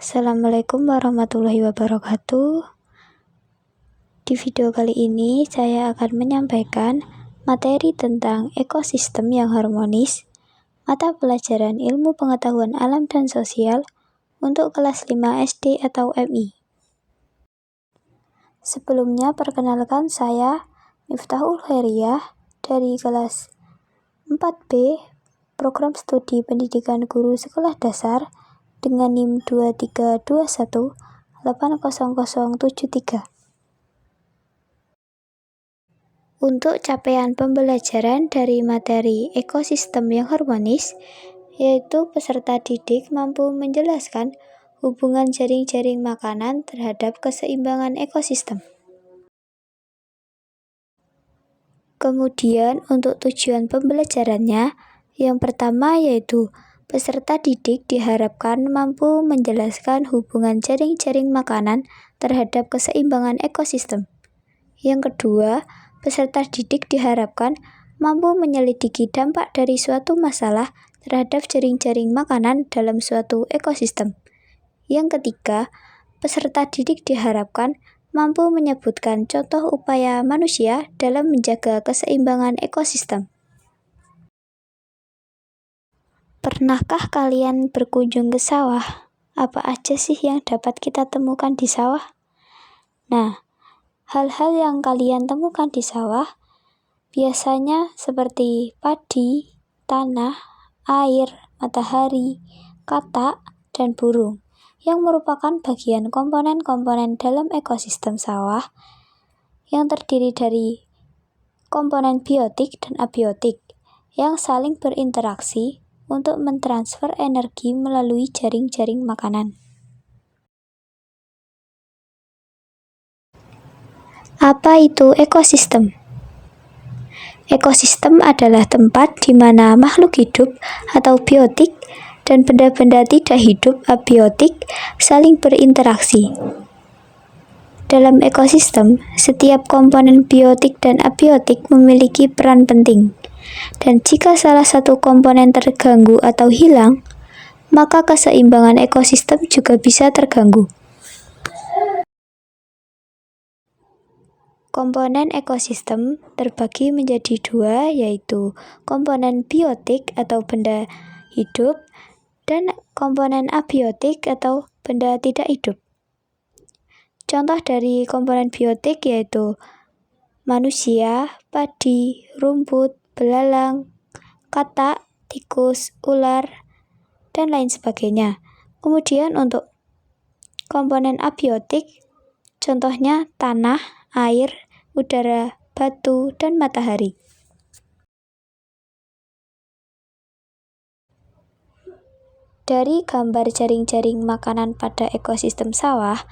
Assalamualaikum warahmatullahi wabarakatuh. Di video kali ini saya akan menyampaikan materi tentang ekosistem yang harmonis, mata pelajaran ilmu pengetahuan alam dan sosial untuk kelas 5 SD atau MI. Sebelumnya perkenalkan saya Miftahul Khairiyah dari kelas 4B Program Studi Pendidikan Guru Sekolah Dasar dengan NIM 2321800073. Untuk capaian pembelajaran dari materi ekosistem yang harmonis, yaitu peserta didik mampu menjelaskan hubungan jaring-jaring makanan terhadap keseimbangan ekosistem. Kemudian untuk tujuan pembelajarannya, yang pertama yaitu peserta didik diharapkan mampu menjelaskan hubungan jaring-jaring makanan terhadap keseimbangan ekosistem. Yang kedua, peserta didik diharapkan mampu menyelidiki dampak dari suatu masalah terhadap jaring-jaring makanan dalam suatu ekosistem. Yang ketiga, peserta didik diharapkan mampu menyebutkan contoh upaya manusia dalam menjaga keseimbangan ekosistem. Pernahkah kalian berkunjung ke sawah? Apa aja sih yang dapat kita temukan di sawah? Nah, hal-hal yang kalian temukan di sawah biasanya seperti padi, tanah, air, matahari, katak, dan burung, yang merupakan bagian komponen-komponen dalam ekosistem sawah yang terdiri dari komponen biotik dan abiotik yang saling berinteraksi untuk mentransfer energi melalui jaring-jaring makanan. Apa itu ekosistem? Ekosistem adalah tempat di mana makhluk hidup atau biotik dan benda-benda tidak hidup abiotik saling berinteraksi. Dalam ekosistem, setiap komponen biotik dan abiotik memiliki peran penting. Dan jika salah satu komponen terganggu atau hilang, maka keseimbangan ekosistem juga bisa terganggu. Komponen ekosistem terbagi menjadi dua, yaitu komponen biotik atau benda hidup dan komponen abiotik atau benda tidak hidup. Contoh dari komponen biotik yaitu manusia, padi, rumput, belalang, katak, tikus, ular, dan lain sebagainya. Kemudian untuk komponen abiotik, contohnya tanah, air, udara, batu, dan matahari. Dari gambar jaring-jaring makanan pada ekosistem sawah,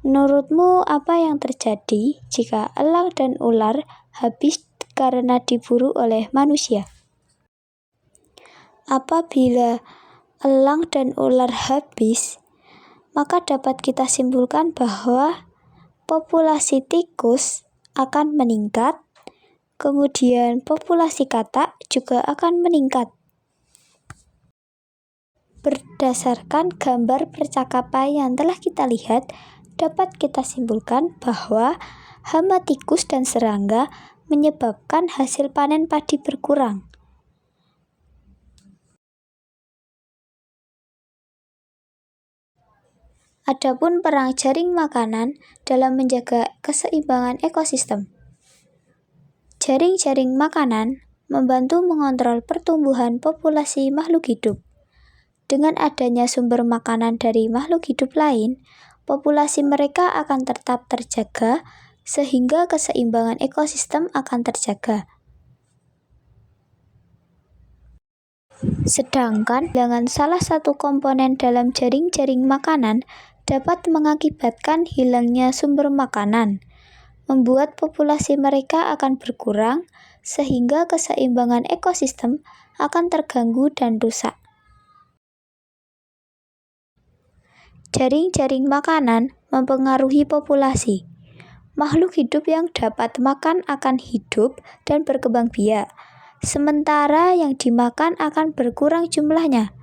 menurutmu apa yang terjadi jika elang dan ular habis karena diburu oleh manusia? Apabila elang dan ular habis, maka dapat kita simpulkan bahwa populasi tikus akan meningkat, kemudian populasi katak juga akan meningkat. Berdasarkan gambar percakapan yang telah kita lihat, dapat kita simpulkan bahwa hama tikus dan serangga menyebabkan hasil panen padi berkurang. Adapun peran jaring makanan dalam menjaga keseimbangan ekosistem. Jaring-jaring makanan membantu mengontrol pertumbuhan populasi makhluk hidup. Dengan adanya sumber makanan dari makhluk hidup lain, populasi mereka akan tetap terjaga sehingga keseimbangan ekosistem akan terjaga. Sedangkan dengan salah satu komponen dalam jaring-jaring makanan dapat mengakibatkan hilangnya sumber makanan, membuat populasi mereka akan berkurang sehingga keseimbangan ekosistem akan terganggu dan rusak. Jaring-jaring makanan mempengaruhi populasi. Makhluk hidup yang dapat makan akan hidup dan berkembang biak, sementara yang dimakan akan berkurang jumlahnya.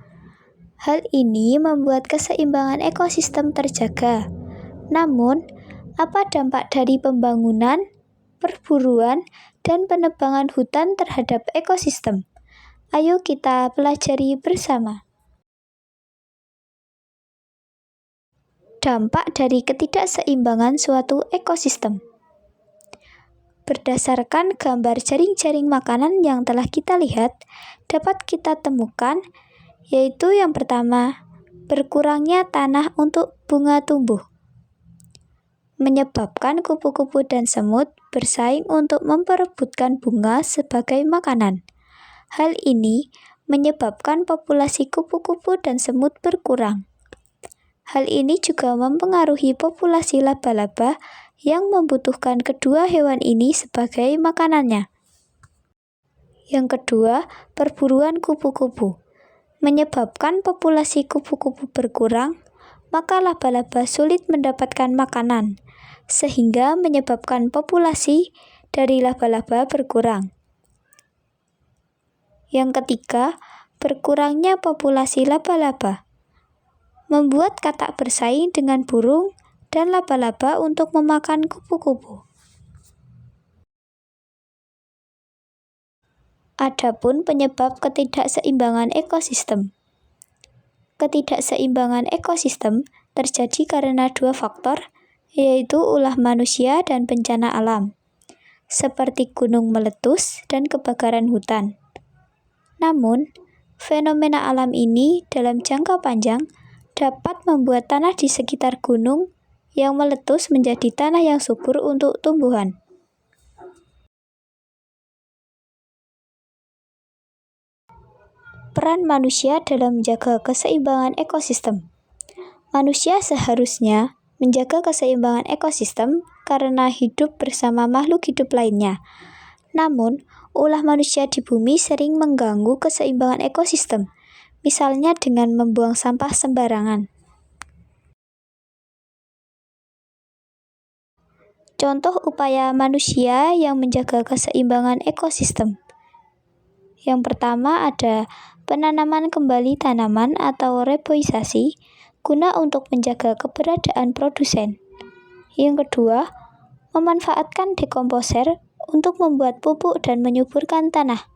Hal ini membuat keseimbangan ekosistem terjaga. Namun, apa dampak dari pembangunan, perburuan, dan penebangan hutan terhadap ekosistem? Ayo kita pelajari bersama. Dampak dari ketidakseimbangan suatu ekosistem. Berdasarkan gambar jaring-jaring makanan yang telah kita lihat, dapat kita temukan, yaitu yang pertama, berkurangnya tanah untuk bunga tumbuh, menyebabkan kupu-kupu dan semut bersaing untuk memperebutkan bunga sebagai makanan. Hal ini menyebabkan populasi kupu-kupu dan semut berkurang. Hal ini juga mempengaruhi populasi laba-laba yang membutuhkan kedua hewan ini sebagai makanannya. Yang kedua, perburuan kupu-kupu. Menyebabkan populasi kupu-kupu berkurang, maka laba-laba sulit mendapatkan makanan, sehingga menyebabkan populasi dari laba-laba berkurang. Yang ketiga, berkurangnya populasi laba-laba. Membuat katak bersaing dengan burung dan laba-laba untuk memakan kupu-kupu. Adapun penyebab ketidakseimbangan ekosistem. Ketidakseimbangan ekosistem terjadi karena dua faktor, yaitu ulah manusia dan bencana alam, seperti gunung meletus dan kebakaran hutan. Namun, fenomena alam ini dalam jangka panjang dapat membuat tanah di sekitar gunung yang meletus menjadi tanah yang subur untuk tumbuhan. Peran manusia dalam menjaga keseimbangan ekosistem. Manusia seharusnya menjaga keseimbangan ekosistem karena hidup bersama makhluk hidup lainnya. Namun, ulah manusia di bumi sering mengganggu keseimbangan ekosistem, misalnya dengan membuang sampah sembarangan. Contoh upaya manusia yang menjaga keseimbangan ekosistem. Yang pertama ada penanaman kembali tanaman atau reboisasi guna untuk menjaga keberadaan produsen. Yang kedua, memanfaatkan dekomposer untuk membuat pupuk dan menyuburkan tanah.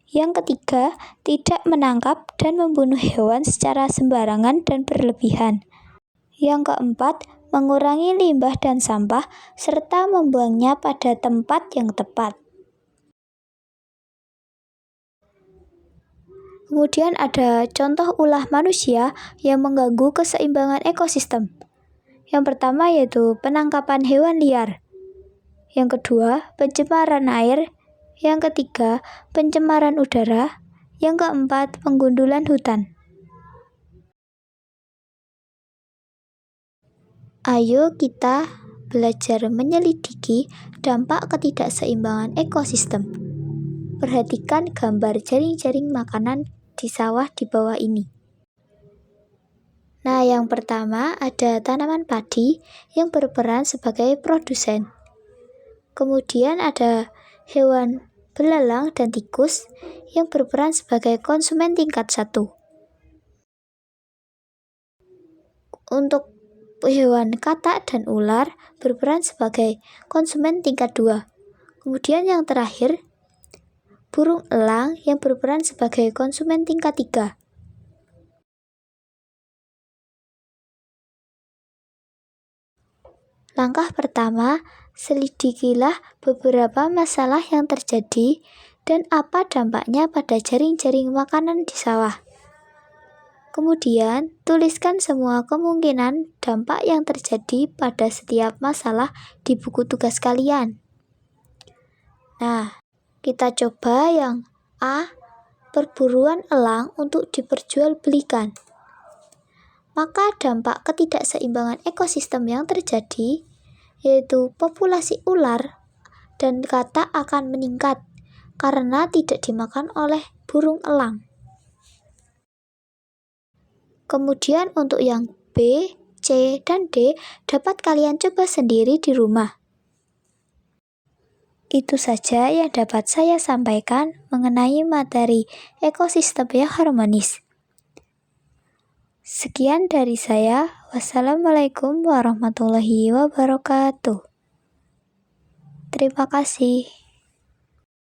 Yang ketiga, tidak menangkap dan membunuh hewan secara sembarangan dan berlebihan. Yang keempat, mengurangi limbah dan sampah serta membuangnya pada tempat yang tepat. Kemudian ada contoh ulah manusia yang mengganggu keseimbangan ekosistem. Yang pertama yaitu penangkapan hewan liar. Yang kedua, pencemaran air. Yang ketiga, pencemaran udara. Yang keempat, penggundulan hutan. Ayo kita belajar menyelidiki dampak ketidakseimbangan ekosistem. Perhatikan gambar jaring-jaring makanan di sawah di bawah ini. Nah, yang pertama ada tanaman padi yang berperan sebagai produsen. Kemudian ada hewan belalang dan tikus yang berperan sebagai konsumen tingkat 1. Untuk hewan katak dan ular berperan sebagai konsumen tingkat 2. Kemudian yang terakhir, burung elang yang berperan sebagai konsumen tingkat 3. Langkah pertama, selidikilah beberapa masalah yang terjadi dan apa dampaknya pada jaring-jaring makanan di sawah. Kemudian, tuliskan semua kemungkinan dampak yang terjadi pada setiap masalah di buku tugas kalian. Nah, kita coba yang A, perburuan elang untuk diperjualbelikan. Maka dampak ketidakseimbangan ekosistem yang terjadi yaitu populasi ular dan katak akan meningkat karena tidak dimakan oleh burung elang. Kemudian untuk yang B, C, dan D dapat kalian coba sendiri di rumah. Itu saja yang dapat saya sampaikan mengenai materi ekosistem yang harmonis. Sekian dari saya. Wassalamualaikum warahmatullahi wabarakatuh. Terima kasih.